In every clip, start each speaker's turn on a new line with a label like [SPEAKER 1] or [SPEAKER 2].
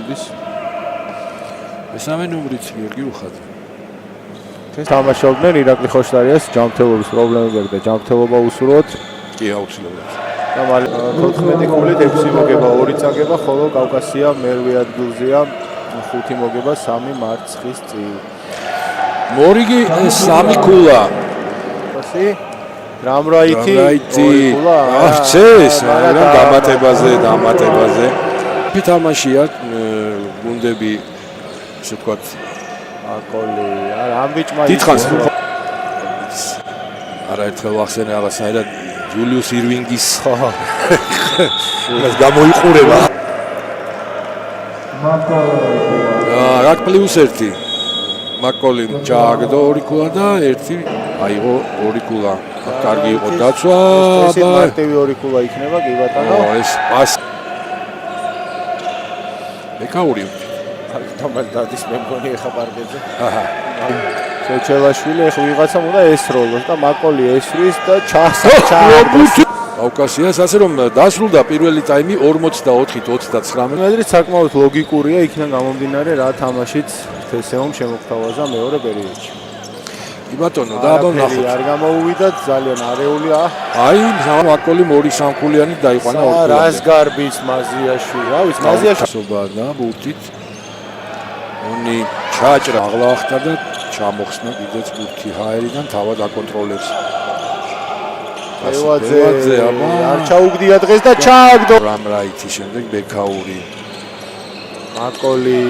[SPEAKER 1] მოდის.
[SPEAKER 2] მესამე ნომრიც გიორგი უხაძე.
[SPEAKER 1] თამაშობდნენ ირაკლი ხოშტარიას ჯანმრთელობის პრობლემები და ჯანმრთელობა უსურვოთ.
[SPEAKER 2] კი, აუცილებლად.
[SPEAKER 1] და 14 ქულით 6 მოგება 2 წაგება, ხოლო კავკასია მერვე ადგილზეა 5 მოგება 3 მარცხის წინ.
[SPEAKER 2] მორიგი 3 ქულა.
[SPEAKER 1] ასე რამრაიტი
[SPEAKER 2] 2 ქულა. აღწეს, მაგრამ დამატებაზე. თამაშია გუნდები ესე ვთქვათ
[SPEAKER 1] აკოლი, არა ამ ბიჭმა
[SPEAKER 2] დიდხანს არაერთხელ ვახსენე რაღაცნაირად ჯულიუს ირვინგის გამოიყურება. აქ +1 მაკოლიმ ჩააგდო 2 ქულა და 1 აიღო 2 ქულა. კარგი იყო დაცვა.
[SPEAKER 1] ეს მარტივი 2 ქულა იქნება კი ბატონო.
[SPEAKER 2] ეს პას ეკაური
[SPEAKER 1] თამაშდადის მე მგონი ეხა პარკეტზე. ჩეჩელაშვილი ეხა ვიღაცამ უნდა ესროლოს და მაკოლი ესრის და ჩააგდოს.
[SPEAKER 2] კავკასიას ასე რომ დასრულდა პირველი ტაიმი 44-29.
[SPEAKER 1] მედრიც საკმაოდ ლოგიკურია იქიდან გამომდინარე რა თამაშიც თესეომ შემოგთავაზა მეორე პერიოდში.
[SPEAKER 2] კი ბატონო, და აბა ნახოთ.
[SPEAKER 1] არ გამოუვიდათ ძალიან არეულია.
[SPEAKER 2] აი, მაკოლი 2-3 ქულიანი დაიყვანა 2 ქულამდე.
[SPEAKER 1] რას გარბის მაზიაშვილი, რა ვიცი, მაზიაშვილი
[SPEAKER 2] და ბურთით. ონი ჩაჭრა აღლახდა და ჩამოხსნა კიდეც ბურთი ჰაერიდან თავად აკონტროლებს.
[SPEAKER 1] ფევაძე აბა არ ჩაუგდია დღეს და ჩააგდო.
[SPEAKER 2] რამრაიტი შემდეგ ბექაური.
[SPEAKER 1] მაკოლი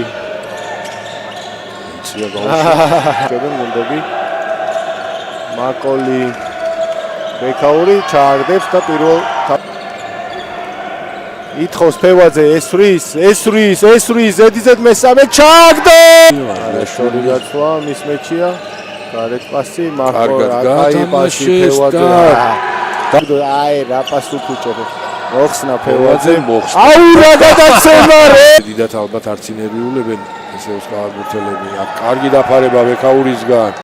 [SPEAKER 2] იცია გაუშვება.
[SPEAKER 1] ჯებენ გუნდები. მაკოლი ბექაური ჩააგდებს და პირველ ითხოვს ფევაძე ესრის ზედიზედ მესამე ჩააგდო. შორი გაცვლა მის მეჩია. გარეთ პასი
[SPEAKER 2] კარგად
[SPEAKER 1] პასი ფევაძე. აი რა პასი უწევს. მოხსნა ფევაძე. აუ რა გადაცემა ρε.
[SPEAKER 2] დიდათ ალბათ არც ინერვიულებენ ესე ოსკარ გურთელები. აქ კარგი დაფარება ბექაურისგან.